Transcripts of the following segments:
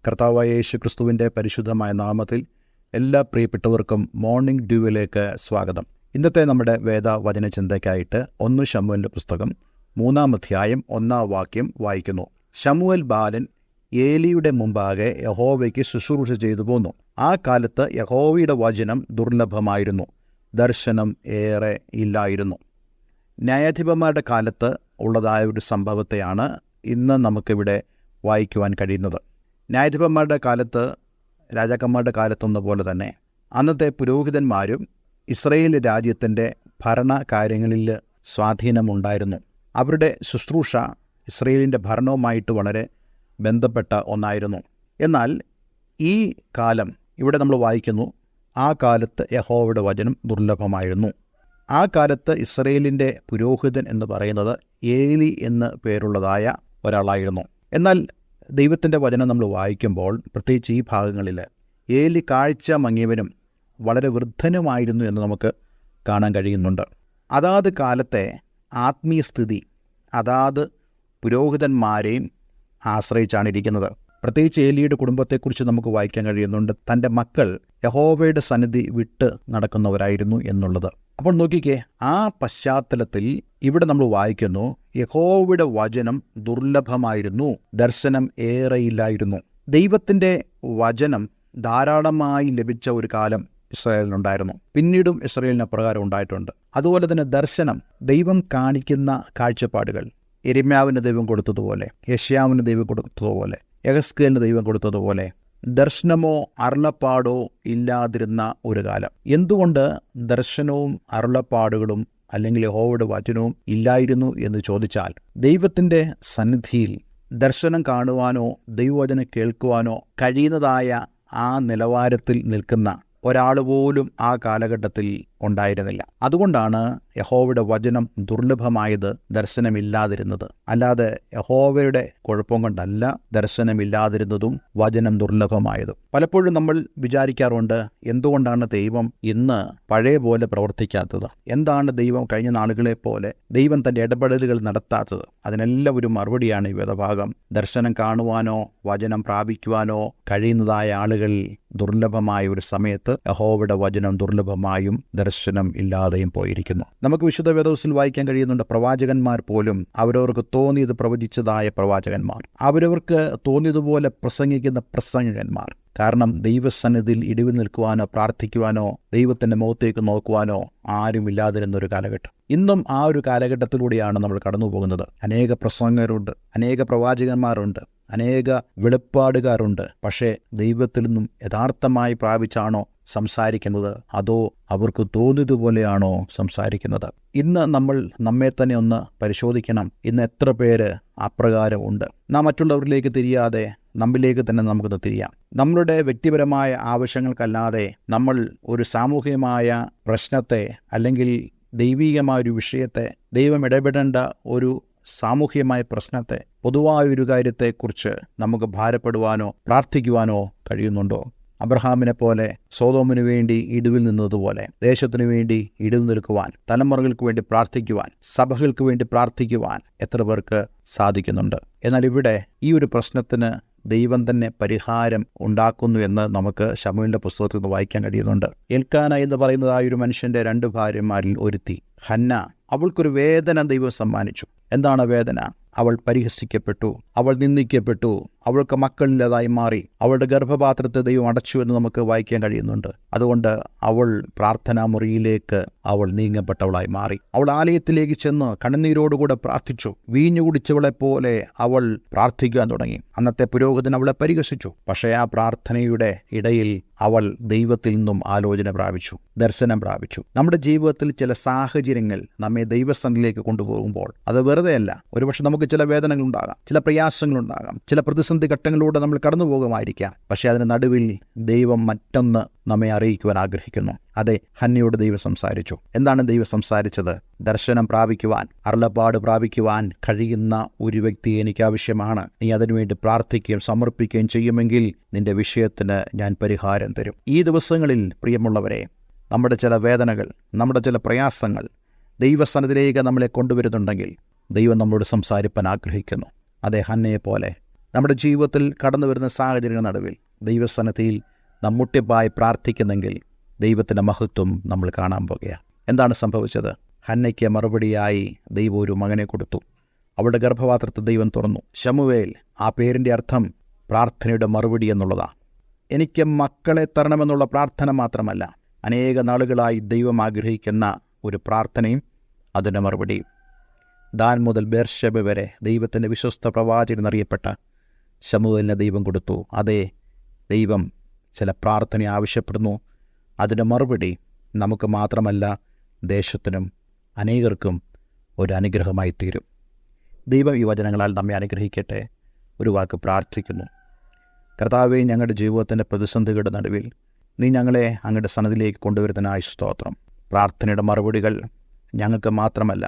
കർത്താവായ യേശു ക്രിസ്തുവിൻ്റെ പരിശുദ്ധമായ നാമത്തിൽ എല്ലാ പ്രിയപ്പെട്ടവർക്കും മോർണിംഗ് ഡ്യൂവിലേക്ക് സ്വാഗതം. ഇന്നത്തെ നമ്മുടെ വേദവചന ചിന്തയ്ക്കായിട്ട് 1 ശമൂവേലിൻ്റെ പുസ്തകം 3-ാം അധ്യായം 1-ാം വാക്യം വായിക്കുന്നു. ശമൂവേൽ ബാലൻ ഏലിയുടെ മുമ്പാകെ യഹോവയ്ക്ക് ശുശ്രൂഷ ചെയ്തു പോന്നു. ആ കാലത്ത് യഹോവയുടെ വചനം ദുർലഭമായിരുന്നു, ദർശനം ഏറെ ഇല്ലായിരുന്നു. ന്യായാധിപന്മാരുടെ കാലത്ത് ഉള്ളതായ ഒരു സംഭവത്തെയാണ് ഇന്ന് നമുക്കിവിടെ വായിക്കുവാൻ കഴിയുന്നത്. ന്യായാധിപന്മാരുടെ കാലത്ത്, രാജാക്കന്മാരുടെ കാലത്തൊന്ന പോലെ തന്നെ അന്നത്തെ പുരോഹിതന്മാരും ഇസ്രയേൽ രാജ്യത്തിൻ്റെ ഭരണ കാര്യങ്ങളിൽ സ്വാധീനമുണ്ടായിരുന്നു. അവരുടെ ശുശ്രൂഷ ഇസ്രയേലിൻ്റെ ഭരണവുമായിട്ട് വളരെ ബന്ധപ്പെട്ട ഒന്നായിരുന്നു. എന്നാൽ ഈ കാലം ഇവിടെ നമ്മൾ വായിക്കുന്നു, ആ കാലത്ത് യഹോവയുടെ വചനം ദുർലഭമായിരുന്നു. ആ കാലത്ത് ഇസ്രയേലിൻ്റെ പുരോഹിതൻ എന്ന് പറയുന്നത് ഏലി എന്ന് പേരുള്ളതായ ഒരാളായിരുന്നു. എന്നാൽ ദൈവത്തിൻ്റെ വചനം നമ്മൾ വായിക്കുമ്പോൾ, പ്രത്യേകിച്ച് ഈ ഭാഗങ്ങളിൽ, ഏലി കാഴ്ച മങ്ങിയവനും വളരെ വൃദ്ധനുമായിരുന്നു എന്ന് നമുക്ക് കാണാൻ കഴിയുന്നുണ്ട്. അതാത് കാലത്തെ ആത്മീയ സ്ഥിതി അതാത് പുരോഹിതന്മാരെയും ആശ്രയിച്ചാണ് ഇരിക്കുന്നത്. പ്രത്യേകിച്ച് ഏലിയുടെ കുടുംബത്തെക്കുറിച്ച് നമുക്ക് വായിക്കാൻ കഴിയുന്നുണ്ട്. തൻ്റെ മക്കൾ യഹോവയുടെ സന്നിധി വിട്ട് നടക്കുന്നവരായിരുന്നു എന്നുള്ളത്. അപ്പോൾ നോക്കിക്കേ, ആ പശ്ചാത്തലത്തിൽ ഇവിടെ നമ്മൾ വായിക്കുന്നു, യഹോവയുടെ വചനം ദുർലഭമായിരുന്നു, ദർശനം ഏറെയില്ലായിരുന്നു. ദൈവത്തിൻ്റെ വചനം ധാരാളമായി ലഭിച്ച ഒരു കാലം ഇസ്രായേലിനുണ്ടായിരുന്നു. പിന്നീടും ഇസ്രായേലിന് അപ്രകാരം ഉണ്ടായിട്ടുണ്ട്. അതുപോലെ തന്നെ ദർശനം, ദൈവം കാണിക്കുന്ന കാഴ്ചപ്പാടുകൾ, യെരമ്യാവിന് ദൈവം കൊടുത്തതുപോലെ, യെശയ്യാവിന് ദൈവം കൊടുത്തതുപോലെ, യെഹെസ്കേലിന് ദൈവം കൊടുത്തതുപോലെ ദർശനമോ അരുളപ്പാടോ ഇല്ലാതിരുന്ന ഒരു കാലം. എന്തുകൊണ്ട് ദർശനവും അരുളപ്പാടുകളും അല്ലെങ്കിൽ യഹോവയുടെ വചനവും ഇല്ലായിരുന്നു എന്ന് ചോദിച്ചാൽ, ദൈവത്തിൻ്റെ സന്നിധിയിൽ ദർശനം കാണുവാനോ ദൈവവചനം കേൾക്കുവാനോ കഴിയുന്നതായ ആ നിലവാരത്തിൽ നിൽക്കുന്ന ഒരാൾ പോലും ആ കാലഘട്ടത്തിൽ ഉണ്ടായിരുന്നില്ല. അതുകൊണ്ടാണ് യഹോവയുടെ വചനം ദുർലഭമായത്, ദർശനമില്ലാതിരുന്നത്. അല്ലാതെ യഹോവയുടെ കുഴപ്പം കൊണ്ടല്ല ദർശനമില്ലാതിരുന്നതും വചനം ദുർലഭമായതും. പലപ്പോഴും നമ്മൾ വിചാരിക്കാറുണ്ട്, എന്തുകൊണ്ടാണ് ദൈവം ഇന്ന് പഴയ പോലെ പ്രവർത്തിക്കാത്തത്? എന്താണ് ദൈവം കഴിഞ്ഞ നാളുകളെ പോലെ ദൈവം തൻ്റെ ഇടപെടലുകൾ നടത്താത്തത്? അതിനെല്ലാം ഒരു മറുപടിയാണ് ഈ വേദഭാഗം. ദർശനം കാണുവാനോ വചനം പ്രാപിക്കുവാനോ കഴിയുന്നതായ ആളുകൾ ദുർലഭമായ ഒരു സമയത്ത് യഹോവയുടെ വചനം ദുർലഭമായും ദർശനം ഇല്ലാതെയും പോയിരിക്കുന്നു. നമുക്ക് വിശുദ്ധ വേദപുസ്തകത്തിൽ വായിക്കാൻ കഴിയുന്നുണ്ട്, പ്രവാചകന്മാർ പോലും അവരവർക്ക് തോന്നിയത് പ്രവചിച്ചതായ പ്രവാചകന്മാർ, അവരവർക്ക് തോന്നിയതുപോലെ പ്രസംഗിക്കുന്ന പ്രസംഗകന്മാർ. കാരണം ദൈവസന്നിധിയിൽ ഇടിവ് നിൽക്കുവാനോ പ്രാർത്ഥിക്കുവാനോ ദൈവത്തിൻ്റെ മുഖത്തേക്ക് നോക്കുവാനോ ആരും ഇല്ലാതിരുന്നൊരു കാലഘട്ടം. ഇന്നും ആ ഒരു കാലഘട്ടത്തിലൂടെയാണ് നമ്മൾ കടന്നു പോകുന്നത്. അനേക പ്രസംഗകരുണ്ട്, അനേക പ്രവാചകന്മാരുണ്ട്, അനേക വെളിപ്പാടുകാരുണ്ട്. പക്ഷേ ദൈവത്തിൽ നിന്നും യഥാർത്ഥമായി പ്രാപിച്ചാണോ സംസാരിക്കുന്നത്, അതോ അവർക്ക് തോന്നിയതുപോലെയാണോ സംസാരിക്കുന്നത്? ഇന്ന് നമ്മൾ നമ്മെ തന്നെ ഒന്ന് പരിശോധിക്കണം. ഇന്ന് എത്ര പേര് അപ്രകാരം ഉണ്ട്? നാം മറ്റുള്ളവരിലേക്ക് തിരിയാതെ നമ്മിലേക്ക് തന്നെ നമുക്കൊന്ന് തിരിയാം. നമ്മളുടെ വ്യക്തിപരമായ ആവശ്യങ്ങൾക്കല്ലാതെ നമ്മൾ ഒരു സാമൂഹികമായ പ്രശ്നത്തെ അല്ലെങ്കിൽ ദൈവികമായൊരു വിഷയത്തെ, ദൈവം ഇടപെടേണ്ട ഒരു സാമൂഹികമായ പ്രശ്നത്തെ, പൊതുവായൊരു കാര്യത്തെക്കുറിച്ച് നമുക്ക് ഭാരപ്പെടുവാനോ പ്രാർത്ഥിക്കുവാനോ കഴിയുന്നുണ്ടോ? അബ്രഹാമിനെ പോലെ സോദോമിനു വേണ്ടി ഇടിവിൽ നിന്നതുപോലെ ദേശത്തിനു വേണ്ടി ഇടിവ് നിൽക്കുവാൻ, തലമുറകൾക്ക് വേണ്ടി പ്രാർത്ഥിക്കുവാൻ, സഭകൾക്ക് വേണ്ടി പ്രാർത്ഥിക്കുവാൻ എത്ര പേർക്ക് സാധിക്കുന്നുണ്ട്? എന്നാൽ ഇവിടെ ഈ ഒരു പ്രശ്നത്തിന് ദൈവം തന്നെ പരിഹാരം ഉണ്ടാക്കുന്നു എന്ന് നമുക്ക് ശമൂവേലിന്റെ പുസ്തകത്തിൽ നിന്ന് വായിക്കാൻ കഴിയുന്നുണ്ട്. എൽക്കാന എന്ന് പറയുന്നതായ ഒരു മനുഷ്യന്റെ 2 ഭാര്യമാരിൽ ഒരുത്തി ഹന്ന, അവൾക്കൊരു വേദന ദൈവം സമ്മാനിച്ചു. എന്താണ് വേദന? അവൾ പരിഹസിക്കപ്പെട്ടു, അവൾ നിന്ദിക്കപ്പെട്ടു, അവൾക്ക് മക്കളില്ലാതായി മാറി, അവളുടെ ഗർഭപാത്രത്തെ ദൈവം അടച്ചു എന്ന് നമുക്ക് വായിക്കാൻ കഴിയുന്നുണ്ട്. അതുകൊണ്ട് അവൾ പ്രാർത്ഥനാ മുറിയിലേക്ക് അവൾ നീങ്ങപ്പെട്ടവളായി മാറി. അവൾ ആലയത്തിലേക്ക് ചെന്ന് കണ്ണുനീരോടുകൂടെ പ്രാർത്ഥിച്ചു. വീഞ്ഞു കുടിച്ചവളെപ്പോലെ അവൾ പ്രാർത്ഥിക്കാൻ തുടങ്ങി. അന്നത്തെ പുരോഹിതൻ അവളെ പരിഹസിച്ചു. പക്ഷേ ആ പ്രാർത്ഥനയുടെ ഇടയിൽ അവൾ ദൈവത്തിൽ നിന്നും ആലോചന പ്രാപിച്ചു, ദർശനം പ്രാപിച്ചു. നമ്മുടെ ജീവിതത്തിൽ ചില സാഹചര്യങ്ങൾ നമ്മെ ദൈവസന്നിധിയിലേക്ക് കൊണ്ടുപോകുമ്പോൾ അത് വെറുതെയല്ല. ഒരുപക്ഷെ നമുക്ക് ചില വേദനകളുണ്ടാകാം, ചില പ്രയാസങ്ങളുണ്ടാകാം, ചില പ്രതിസന്ധി ഘട്ടങ്ങളിലൂടെ നമ്മൾ കടന്നു പോകുമായിരിക്കാം. പക്ഷേ അതിന് നടുവിൽ ദൈവം മറ്റൊന്ന് നമ്മെ അറിയിക്കുവാൻ ആഗ്രഹിക്കുന്നു. അതെ, ഹന്നയോട് ദൈവം സംസാരിച്ചു. എന്താണ് ദൈവം സംസാരിച്ചത്? ദർശനം പ്രാപിക്കുവാൻ, അരുളപ്പാട് പ്രാപിക്കുവാൻ കഴിയുന്ന ഒരു വ്യക്തി എനിക്ക് ആവശ്യമാണ്. നീ അതിനുവേണ്ടി പ്രാർത്ഥിക്കുകയും സമർപ്പിക്കുകയും ചെയ്യുമെങ്കിൽ നിന്റെ വിഷയത്തിന് ഞാൻ പരിഹാരം തരും. ഈ ദിവസങ്ങളിൽ പ്രിയമുള്ളവരെ, നമ്മുടെ ചില വേദനകൾ, നമ്മുടെ ചില പ്രയാസങ്ങൾ ദൈവസന്നിധിയിലേക്ക് നമ്മളെ കൊണ്ടുവരുന്നുണ്ടെങ്കിൽ ദൈവം നമ്മളോട് സംസാരിപ്പാൻ ആഗ്രഹിക്കുന്നു. അതേ, ഹന്നയെ പോലെ നമ്മുടെ ജീവിതത്തിൽ കടന്നു വരുന്ന സാഹചര്യങ്ങളുടെ നടുവിൽ ദൈവസന്നിധിയിൽ നാം മുട്ടിപ്പായി പ്രാർത്ഥിക്കുന്നെങ്കിൽ ദൈവത്തിൻ്റെ മഹത്വം നമ്മൾ കാണാൻ പോകുകയാണ്. എന്താണ് സംഭവിച്ചത്? ഹന്നയ്ക്ക് മറുപടിയായി ദൈവം ഒരു മകനെ കൊടുത്തു. അവളുടെ ഗർഭപാത്രത്തെ ദൈവം തുറന്നു. ശമൂവേൽ, ആ പേരിൻ്റെ അർത്ഥം പ്രാർത്ഥനയുടെ മറുപടി എന്നുള്ളതാണ്. എനിക്ക് മക്കളെ തരണമെന്നുള്ള പ്രാർത്ഥന മാത്രമല്ല, അനേക നാളുകളായി ദൈവം ആഗ്രഹിക്കുന്ന ഒരു പ്രാർത്ഥനയും അതിൻ്റെ മറുപടിയും. ദാൻ മുതൽ ബേർശബ വരെ ദൈവത്തിൻ്റെ വിശ്വസ്ത പ്രവാചകൻ എന്നറിയപ്പെട്ട ശമൂവേലിനെ ദൈവം കൊടുത്തു. അതേ, ദൈവം ചില പ്രാർത്ഥന ആവശ്യപ്പെടുന്നു. അതിൻ്റെ മറുപടി നമുക്ക് മാത്രമല്ല, ദേശത്തിനും അനേകർക്കും ഒരു അനുഗ്രഹമായി തീരും. ദൈവം ഈ വചനങ്ങളാൽ നമ്മെ അനുഗ്രഹിക്കട്ടെ. ഒരു വാക്ക് പ്രാർത്ഥിക്കുന്നു. കർത്താവേ, ഞങ്ങളുടെ ജീവിതത്തിൻ്റെ പ്രതിസന്ധികളുടെ നടുവിൽ നീ ഞങ്ങളെ അങ്ങയുടെ സന്നിധിയിലേക്ക് കൊണ്ടുവരുന്നതിനായി സ്തോത്രം. പ്രാർത്ഥനയുടെ മറുപടികൾ ഞങ്ങൾക്ക് മാത്രമല്ല,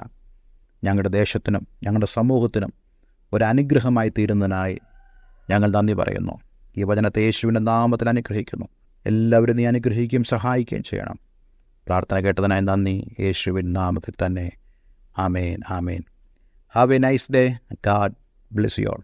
ഞങ്ങളുടെ ദേശത്തിനും ഞങ്ങളുടെ സമൂഹത്തിനും ഒരു അനുഗ്രഹമായി തീരുന്നതിനായി ഞങ്ങൾ നന്ദി പറയുന്നു. ഈ വചനത്തെ യേശുവിൻ്റെ നാമത്തിൽ അനുഗ്രഹിക്കുന്നു. എല്ലാവരും നീ അനുഗ്രഹിക്കുകയും സഹായിക്കുകയും ചെയ്യണം. പ്രാർത്ഥന കേട്ടതിനായി നന്ദി, യേശുവിൻ നാമത്തിൽ തന്നെ. ആമേൻ, ആമേൻ. Have a nice day. God bless you all.